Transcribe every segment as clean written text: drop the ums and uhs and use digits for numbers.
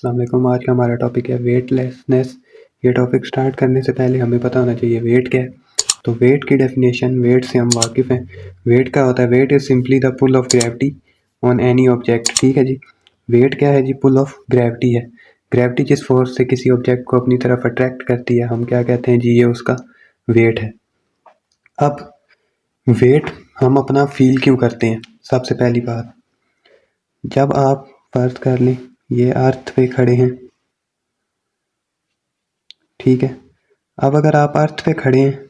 अस्सलाम वालेकुम। आज का हमारा टॉपिक है वेटलेसनेस। ये टॉपिक स्टार्ट करने से पहले हमें पता होना चाहिए वेट क्या है। तो वेट की डेफिनेशन, वेट से हम वाकिफ़ हैं। वेट क्या होता है? Weight is simply the pull of gravity on any object. ठीक है जी। वेट क्या है जी? पुल ऑफ ग्रेविटी है। ग्रेविटी जिस फोर्स से किसी ऑब्जेक्ट को अपनी तरफ अट्रैक्ट करती है, हम क्या कहते हैं जी? ये उसका वेट है। अब वेट हम अपना फील क्यों करते हैं? सबसे पहली बात, जब आप फर्ज कर लें ये अर्थ पे खड़े हैं, ठीक है। अब अगर आप अर्थ पे खड़े हैं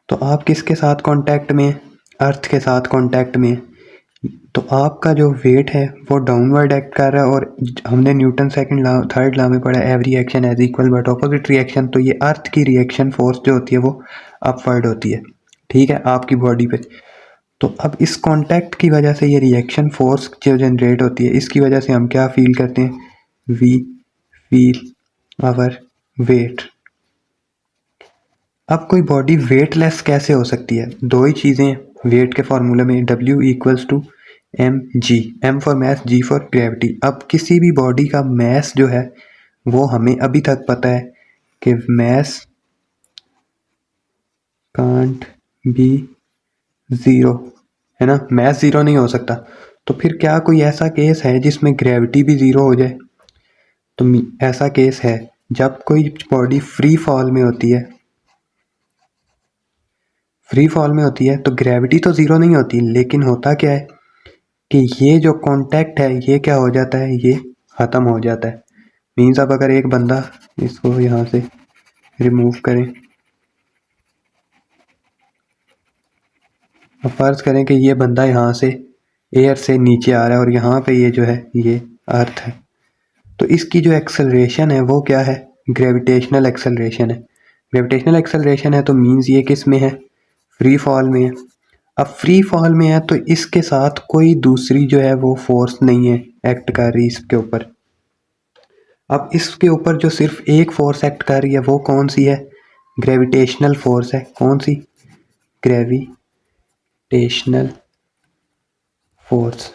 तो आप किसके साथ कांटेक्ट में हैं? अर्थ के साथ कांटेक्ट में हैं। तो आपका जो वेट है वो डाउनवर्ड एक्ट कर रहा है, और हमने Newton second law, third law में पढ़ा every action as equal but opposite reaction. तो ये अर्थ की रिएक्शन फोर्स जो होती है वो अपवर्ड होती है, ठीक है, आपकी बॉडी पे। तो अब इस कांटेक्ट की वजह से ये रिएक्शन फोर्स जो जनरेट होती है, इसकी वजह से हम क्या फील करते हैं? We feel our weight. अब कोई बॉडी वेटलेस कैसे हो सकती है? दो ही चीज़ें वेट के फार्मूले में, W equals to M G, M for math, G for gravity. अब किसी भी बॉडी का मैस जो है वो हमें अभी तक पता है कि मैस कांट बी ज़ीरो, है ना। मैस ज़ीरो नहीं हो सकता। तो फिर क्या कोई ऐसा केस है जिसमें ग्रेविटी भी ज़ीरो हो जाए? तो ऐसा केस है जब कोई बॉडी फ्री फॉल में होती है। फ्री फॉल में होती है तो ग्रेविटी तो ज़ीरो नहीं होती, लेकिन होता क्या है कि ये जो कांटेक्ट है ये क्या हो जाता है? ये ख़त्म हो जाता है। मीन्स अब अगर एक बंदा, इसको यहाँ से रिमूव करें, अब फ़र्ज़ करें कि ये बंदा यहाँ से एयर से नीचे आ रहा है और यहाँ पे ये जो है ये अर्थ है। तो इसकी जो एक्सेलरेशन है वो क्या है? ग्रेविटेशनल एक्सेलरेशन है। ग्रेविटेशनल एक्सेलरेशन है तो मीन्स ये किस में है? फ्री फॉल में है। अब फ्री फॉल में है तो इसके साथ कोई दूसरी जो है वो फोर्स नहीं है एक्ट कर रही इसके ऊपर। अब इसके ऊपर जो सिर्फ एक फोर्स एक्ट कर रही है वो कौन सी है? ग्रेविटेशनल फोर्स है। कौन सी? Gravitational force.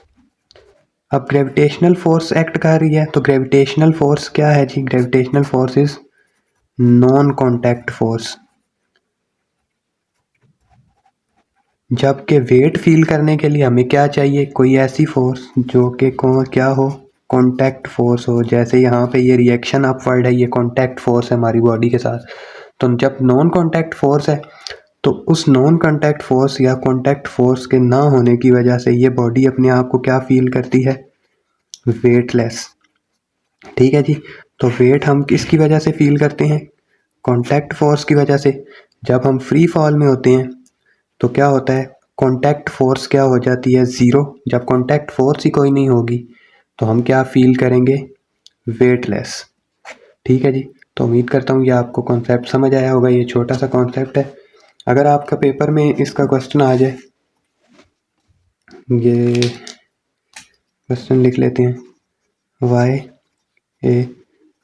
अब ग्रेविटेशनल फोर्स एक्ट कर रही है तो ग्रेविटेशनल फोर्स क्या है जी? Gravitational force is non contact force. जबकि वेट फील करने के लिए हमें क्या चाहिए? कोई ऐसी फोर्स जो कि क्या हो? कॉन्टैक्ट फोर्स हो। जैसे यहाँ पे ये रिएक्शन अपवर्ड है, ये कॉन्टैक्ट फोर्स है हमारी बॉडी के साथ। तो जब नॉन कॉन्टैक्ट फोर्स है तो उस नॉन कॉन्टैक्ट फोर्स या कॉन्टैक्ट फोर्स के ना होने की वजह से ये बॉडी अपने आप को क्या फील करती है? वेटलेस। ठीक है जी। तो वेट हम किसकी वजह से फील करते हैं? कॉन्टैक्ट फोर्स की वजह से। जब हम फ्री फॉल में होते हैं तो क्या होता है? कॉन्टैक्ट फोर्स क्या हो जाती है? ज़ीरो। जब कॉन्टैक्ट फोर्स ही कोई नहीं होगी तो हम क्या फील करेंगे? वेटलेस। ठीक है जी। तो उम्मीद करता हूँ ये आपको कॉन्सेप्ट समझ आया होगा। ये छोटा सा कॉन्सेप्ट है। अगर आपका पेपर में इसका क्वेश्चन आ जाए, ये क्वेश्चन लिख लेते हैं। Why a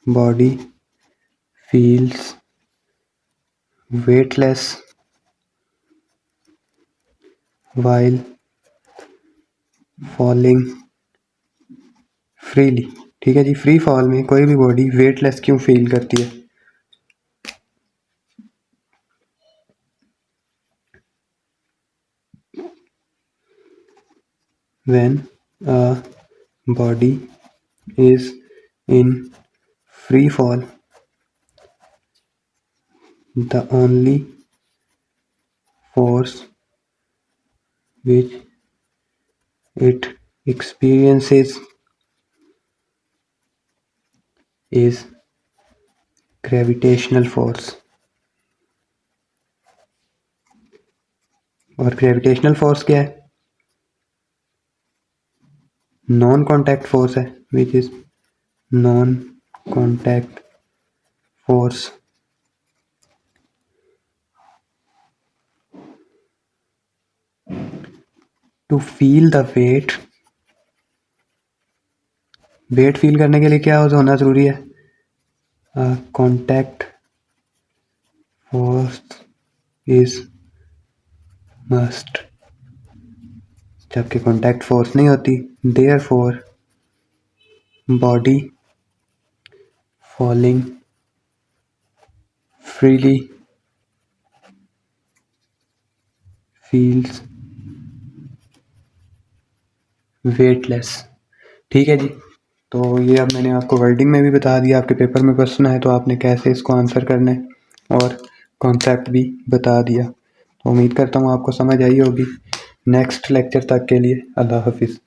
body feels weightless while falling freely। ठीक है जी। फ्री फॉल में कोई भी बॉडी वेटलेस क्यों फील करती है? When a body is in free fall, the only force which it experiences is gravitational force। और ग्रेविटेशनल फोर्स क्या है? नॉन कॉन्टैक्ट फोर्स है, which is non contact force. To feel the weight, weight feel करने के लिए क्या होना ज़रूरी है? Contact force is must. जबकि कॉन्टैक्ट फोर्स नहीं होती, therefore body falling freely feels weightless. ठीक है जी। तो ये अब मैंने आपको वर्डिंग में भी बता दिया, आपके पेपर में क्वेश्चन है तो आपने कैसे इसको आंसर करना है, और कॉन्सेप्ट भी बता दिया। तो उम्मीद करता हूँ आपको समझ आई होगी। नेक्स्ट लेक्चर तक के लिए अल्लाह हाफिज़।